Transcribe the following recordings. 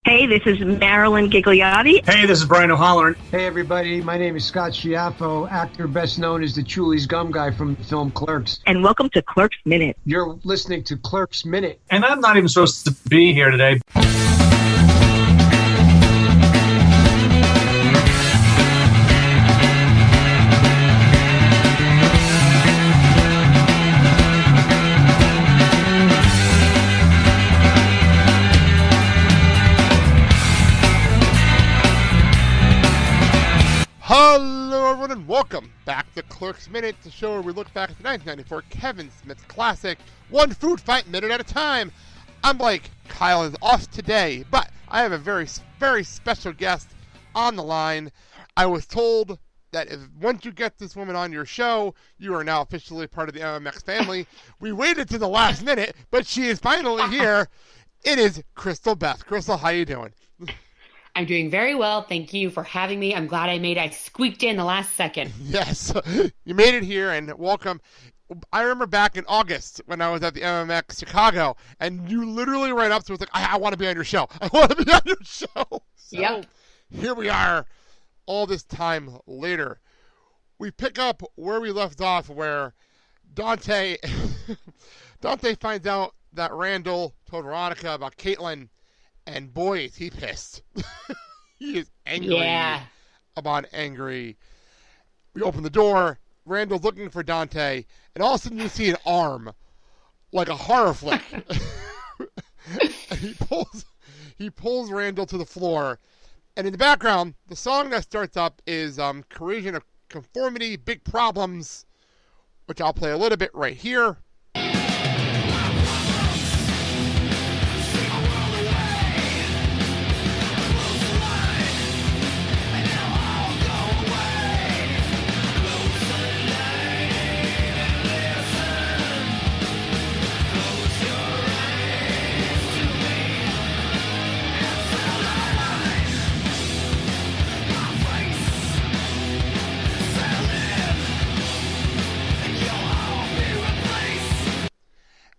Hey, this is Marilyn Gigliotti. Hey, this is Brian O'Halloran. Hey, everybody. My name is Scott Schiaffo, actor best known as the Chulies Gum Guy from the film Clerks. And welcome to Clerks Minute. You're listening to Clerks Minute. And I'm not even supposed to be here today. Hello, everyone, and welcome back to Clerks Minute, the show where we look back at the 1994 Kevin Smith classic, one food fight minute at a time. I'm Blake. Kyle is off today, but I have a very, very special guest on the line. I was told that once you get this woman on your show, you are now officially part of the MMX family. We waited to the last minute, but she is finally here. It is Crystal Beth. Crystal, how you doing? I'm doing very well. Thank you for having me. I'm glad I squeaked in the last second. Yes, you made it here, and welcome. I remember back in August when I was at the MMX Chicago, and you literally ran up to me like, I want to be on your show. I want to be on your show. So yep. Here we are all this time later. We pick up where we left off, where Dante finds out that Randal told Veronica about Caitlin. And boy, is he pissed. He is angry. Yeah. About angry. We open the door. Randal's looking for Dante. And all of a sudden you see an arm. Like a horror flick. And he pulls Randal to the floor. And in the background, the song that starts up is Corrosion of Conformity, Big Problems. Which I'll play a little bit right here.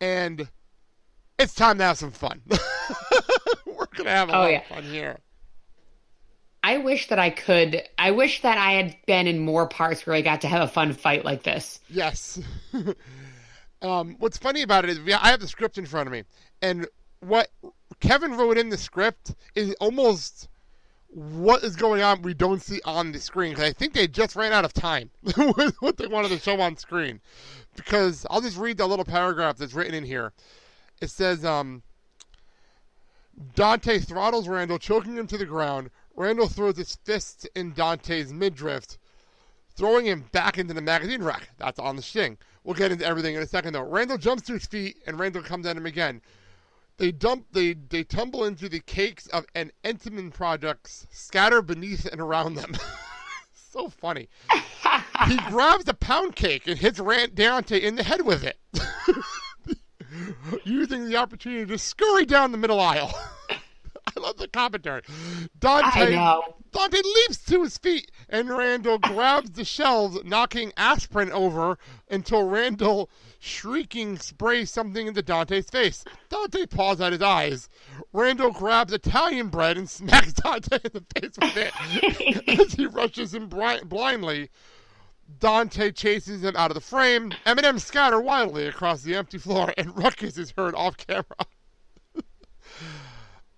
And it's time to have some fun. We're going to have a lot of fun here. I wish that I had been in more parts where I got to have a fun fight like this. Yes. What's funny about it is I have the script in front of me. And what Kevin wrote in the script is almost what is going on we don't see on the screen. Because I think they just ran out of time with what they wanted to show on screen. Because I'll just read the little paragraph that's written in here. It says, Dante throttles Randal, choking him to the ground. Randal throws his fists in Dante's midriff, throwing him back into the magazine rack. That's on the sting. We'll get into everything in a second, though. Randal jumps to his feet, and Randal comes at him again. They tumble into the cakes of Entenmann products scattered beneath and around them. So funny. He grabs a pound cake and hits Dante in the head with it, using the opportunity to scurry down the middle aisle. I love the commentary. Dante leaps to his feet, and Randal grabs the shelves, knocking aspirin over until Randal, shrieking, sprays something into Dante's face. Dante paws at his eyes. Randal grabs Italian bread and smacks Dante in the face with it as he rushes him blindly. Dante chases him out of the frame. M&Ms scatter wildly across the empty floor, and ruckus is heard off camera.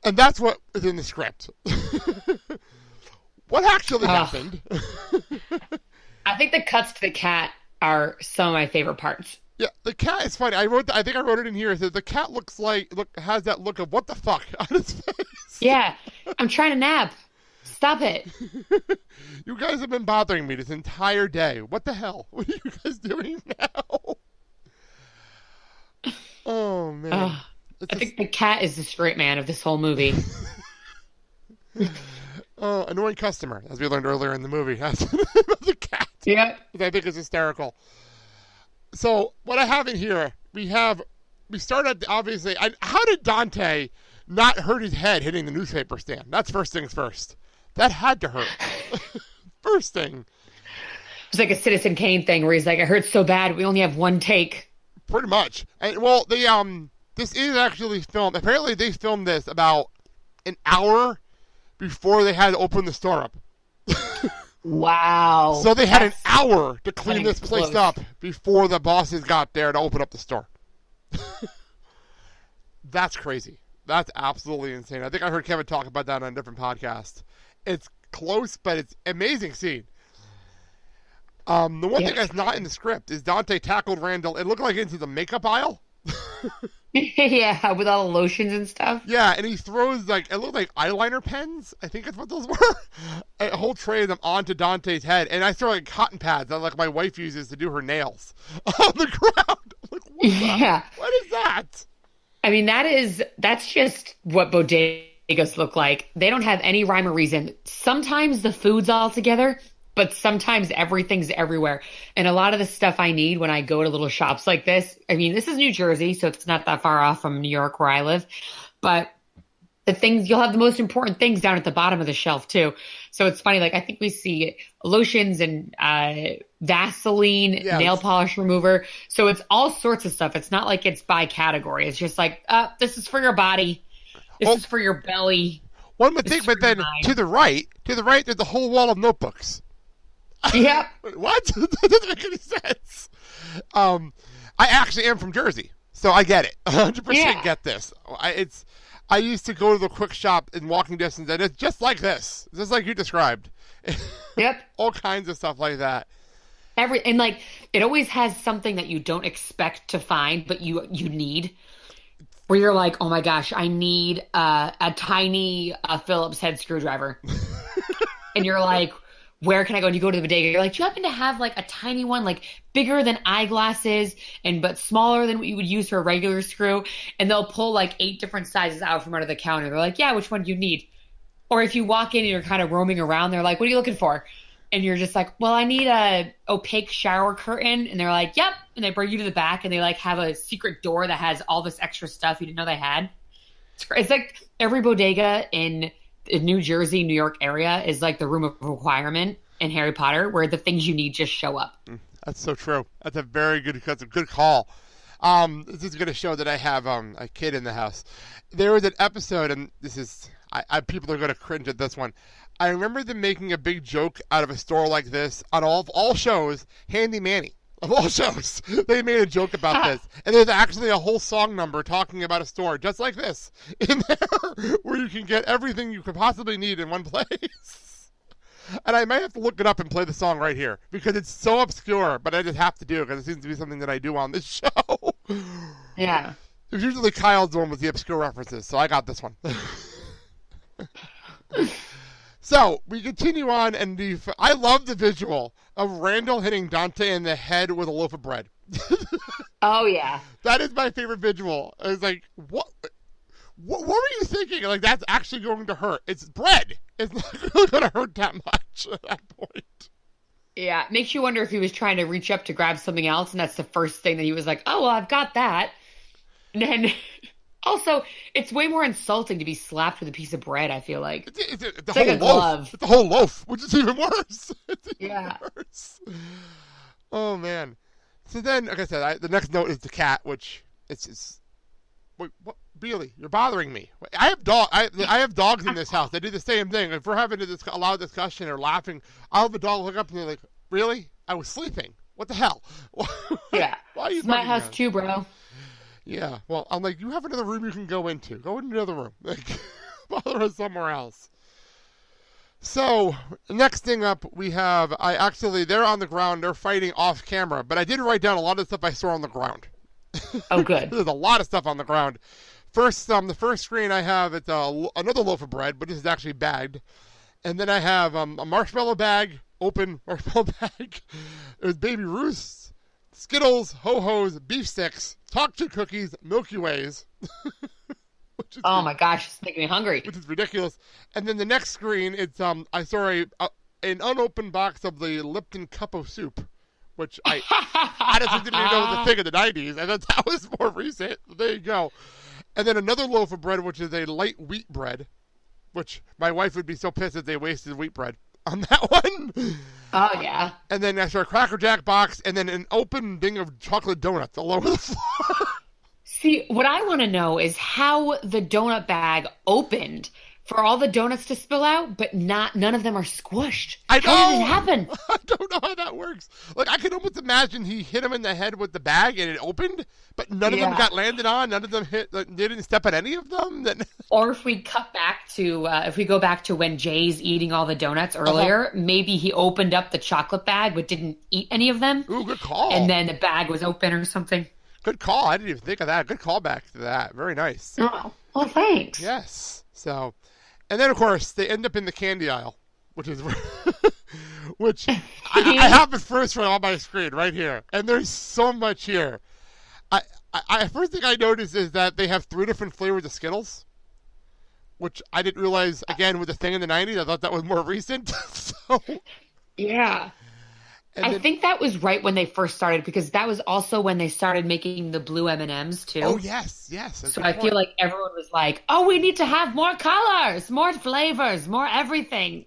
And that's what is in the script. What actually happened? I think the cuts to the cat are some of my favorite parts. Yeah, the cat is funny. I think I wrote it in here. It says the cat has that look of what the fuck on his face. Yeah, I'm trying to nap. Stop it. You guys have been bothering me this entire day. What the hell? What are you guys doing now? Oh, man. I think the cat is the straight man of this whole movie. Annoying customer, as we learned earlier in the movie. That's the cat. Yeah. Which I think is hysterical. So, what I have in here, we started, obviously, how did Dante not hurt his head hitting the newspaper stand? That's first things first. That had to hurt. First thing. It's like a Citizen Kane thing where he's like, it hurts so bad, we only have one take. Pretty much. And, well, this is actually filmed. Apparently, they filmed this about an hour before they had to open the store up. Wow. So they had an hour to clean this place up before the bosses got there to open up the store. That's crazy. That's absolutely insane. I think I heard Kevin talk about that on a different podcast. It's close, but it's an amazing scene. The one thing that's not in the script is Dante tackled Randal. It looked like into the makeup aisle. Yeah, with all the lotions and stuff. Yeah, and he throws it looked like eyeliner pens. I think that's what those were. A whole tray of them onto Dante's head, and I throw cotton pads that my wife uses to do her nails on the ground. I'm like, what is that? I mean, that's just what bodegas look like. They don't have any rhyme or reason. Sometimes the food's all together, but sometimes everything's everywhere. And a lot of the stuff I need when I go to little shops like this, I mean, this is New Jersey, so it's not that far off from New York where I live. But the things, you'll have the most important things down at the bottom of the shelf too. So it's funny, I think we see lotions and Vaseline, nail polish remover. So it's all sorts of stuff. It's not like it's by category. It's just this is for your body. This is for your belly. One would think, but then to the right, there's a whole wall of notebooks. Yep. What? That doesn't make any sense. I actually am from Jersey, so I get it. 100% get this. I used to go to the quick shop in walking distance, and it's just like this. Just like you described. Yep. All kinds of stuff like that. It always has something that you don't expect to find, but you need. Where you're like, oh my gosh, I need a tiny Phillips head screwdriver. And you're like, where can I go? And you go to the bodega. You're like, do you happen to have a tiny one, bigger than eyeglasses but smaller than what you would use for a regular screw? And they'll pull 8 different sizes out from under the counter. They're like, yeah, which one do you need? Or if you walk in and you're kind of roaming around, they're like, what are you looking for? And you're just like, well, I need a opaque shower curtain. And they're like, yep. And they bring you to the back and they have a secret door that has all this extra stuff you didn't know they had. It's like every bodega in New Jersey, New York area is the room of requirement in Harry Potter, where the things you need just show up. That's so true. That's a good call. This is going to show that I have a kid in the house. There was an episode, and this is people are going to cringe at this one. I remember them making a big joke out of a store like this on all shows. Handy Manny. Of all shows, they made a joke about this. And there's actually a whole song number talking about a store just like this in there where you can get everything you could possibly need in one place. And I might have to look it up and play the song right here because it's so obscure, but I just have to do it because it seems to be something that I do on this show. Yeah. It's usually Kyle's the one with the obscure references, so I got this one. So, we continue on, and I love the visual of Randal hitting Dante in the head with a loaf of bread. Oh, yeah. That is my favorite visual. I was like, what were you thinking? That's actually going to hurt. It's bread. It's not really going to hurt that much at that point. Yeah, it makes you wonder if he was trying to reach up to grab something else, and that's the first thing that he was like, oh, well, I've got that. And then... Also, it's way more insulting to be slapped with a piece of bread, I feel like. It's like a glove. It's the whole loaf, which is even worse. Worse. Oh, man. So then, like I said, the next note is the cat, which it's just... Wait, what? Really? You're bothering me. I have dogs in this house. They do the same thing. If we're having a loud discussion or laughing, I'll have a dog look up and they're like, really? I was sleeping. What the hell? Yeah. Why are you it's my house around? Too, bro. Yeah, well, I'm like, you have another room you can go into. Go into another room. Bother us somewhere else. So, next thing up, we have, they're on the ground, they're fighting off camera, but I did write down a lot of stuff I saw on the ground. Oh, good. There's a lot of stuff on the ground. First, the first screen I have, it's another loaf of bread, but this is actually bagged. And then I have a marshmallow bag, open marshmallow bag. There's Baby Ruths. Skittles, Ho-Hos, beef sticks, Talk Chew cookies, Milky Ways. Oh my gosh, it's making me hungry. Which is ridiculous. And then the next screen, it's I saw an unopened box of the Lipton cup of soup, which I honestly didn't even know was a thing of the 90s. I thought that was more recent. There you go. And then another loaf of bread, which is a light wheat bread, which my wife would be so pissed if they wasted wheat bread on that one. Oh, yeah. And then I saw a Cracker Jack box, and then an open thing of chocolate donuts all over the floor. See, what I want to know is how the donut bag opened for all the donuts to spill out, but none of them are squished. I know. How did it happen? I don't know how that works. Like, I can almost imagine he hit him in the head with the bag and it opened, but none of them got landed on. None of them hit. Like, they didn't step on any of them. Or if we go back to when Jay's eating all the donuts earlier, maybe he opened up the chocolate bag but didn't eat any of them. Ooh, good call. And then the bag was open or something. Good call. I didn't even think of that. Good callback to that. Very nice. Oh, well, thanks. Yes. So, and then of course they end up in the candy aisle, which is which I have it first right on my screen right here, and there's so much here. I first thing I noticed is that they have 3 different flavors of Skittles, which I didn't realize. Again, with the thing in the '90s, I thought that was more recent. So yeah. I think that was right when they first started, because that was also when they started making the blue M&Ms too. Oh, yes. So I feel like everyone was like, oh, we need to have more colors, more flavors, more everything.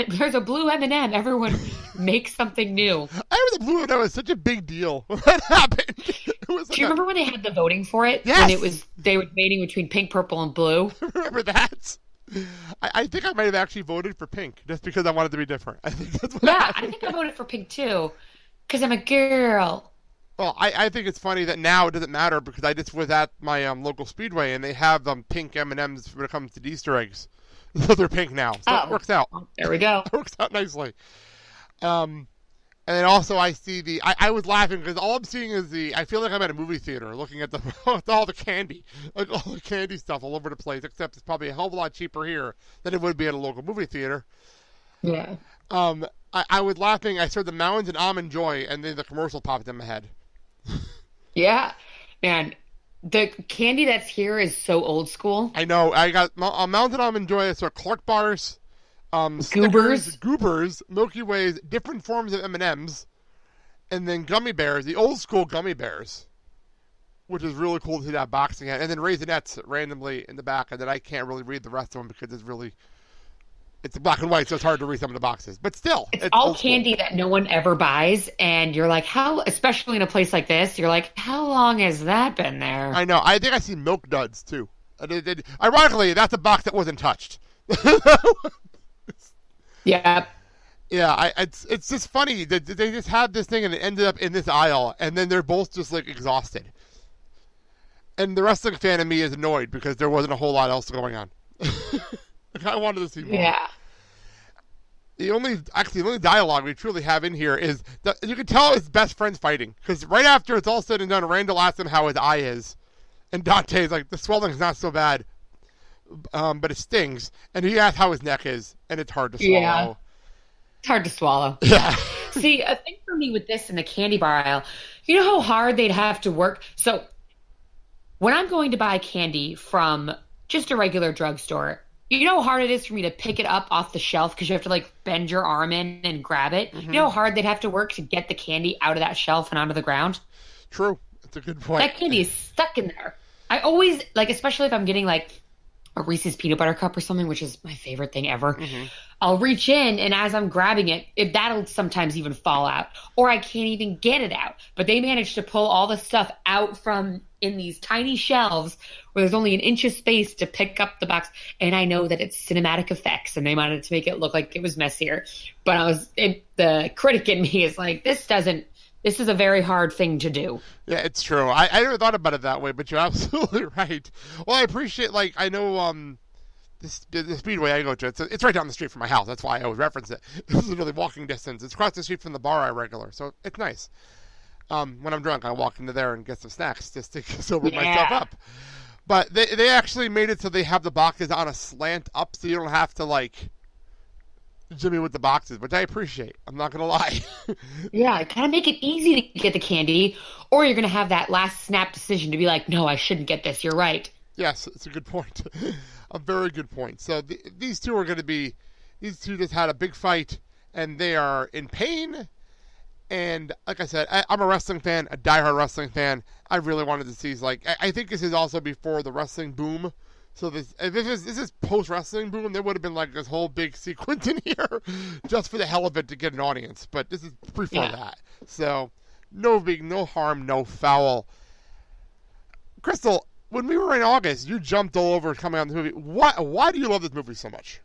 There's a blue M&M. Everyone makes something new. I remember the blue M&M was such a big deal when that happened. Do you remember when they had the voting for it? Yes. When they were debating between pink, purple, and blue? Remember that? I think I might have actually voted for pink just because I wanted to be different. I think that's what happened. I think I voted for pink too, because I'm a girl. Well, I think it's funny that now it doesn't matter, because I just was at my local Speedway and they have pink M&Ms when it comes to Easter eggs. So they're pink now. So it works out. There we go. It works out nicely. And then also I see I was laughing because all I'm seeing is I feel like I'm at a movie theater looking at all the candy. Like all the candy stuff all over the place, except it's probably a hell of a lot cheaper here than it would be at a local movie theater. Yeah. I was laughing. I saw the Mounds and Almond Joy, and then the commercial popped in my head. Yeah. Man, the candy that's here is so old school. I know. I got Mounds and Almond Joy. I saw Clark bars. Goobers, Milky Ways, different forms of M&Ms, and then gummy bears, the old school gummy bears, which is really cool to see that box again, and then Raisinets randomly in the back, and then I can't really read the rest of them because it's black and white, so it's hard to read some of the boxes, but still. It's all candy that no one ever buys, and you're like, especially in a place like this, you're like, how long has that been there? I know. I think I see Milk Duds, too. Ironically, that's a box that wasn't touched. Yeah. Yeah, it's just funny that they just had this thing and it ended up in this aisle, and then they're both just like exhausted. And the wrestling fan in me is annoyed because there wasn't a whole lot else going on. I wanted to see more. Yeah. The only dialogue we truly have in here is that you can tell it's best friends fighting, because right after it's all said and done, Randal asks him how his eye is, and Dante's like, the swelling's not so bad. But it stings, and he asks how his neck is, and it's hard to swallow. Yeah. It's hard to swallow. Yeah. See, a thing for me with this in the candy bar aisle, you know how hard they'd have to work? So when I'm going to buy candy from just a regular drugstore, you know how hard it is for me to pick it up off the shelf because you have to like bend your arm in and grab it? Mm-hmm. You know how hard they'd have to work to get the candy out of that shelf and onto the ground? True. That's a good point. That candy is stuck in there. I always, like, especially if I'm getting like a Reese's peanut butter cup or something, which is my favorite thing ever. Mm-hmm. I'll reach in, and as I'm grabbing it, that'll sometimes even fall out, or I can't even get it out. But they managed to pull all the stuff out from in these tiny shelves where there's only an inch of space to pick up the box. And I know that it's cinematic effects, and they wanted to make it look like it was messier. But the critic in me is like, this is a very hard thing to do. Yeah, it's true. I never thought about it that way, but you're absolutely right. Well, I appreciate, like, I know the Speedway I go to, it's right down the street from my house. That's why I always reference it. It's literally walking distance. It's across the street from the bar I regular, so it's nice. When I'm drunk, I walk into there and get some snacks just to sober myself up. But they actually made it so they have the boxes on a slant up, so you don't have to, like, jimmy with the boxes, which I appreciate. I'm not going to lie. Yeah, kind of make it easy to get the candy, or you're going to have that last snap decision to be like, no, I shouldn't get this. You're right. Yes, it's a good point. A very good point. So these two just had a big fight, and they are in pain. And like I said, I'm a wrestling fan, a diehard wrestling fan. I really wanted to see, like, I think this is also before the wrestling boom. So if this is post-wrestling boom, there would have been like this whole big sequence in here just for the hell of it to get an audience. But this is before that. So no harm, no foul. Crystal, when we were in August, you jumped all over coming on the movie. Why do you love this movie so much?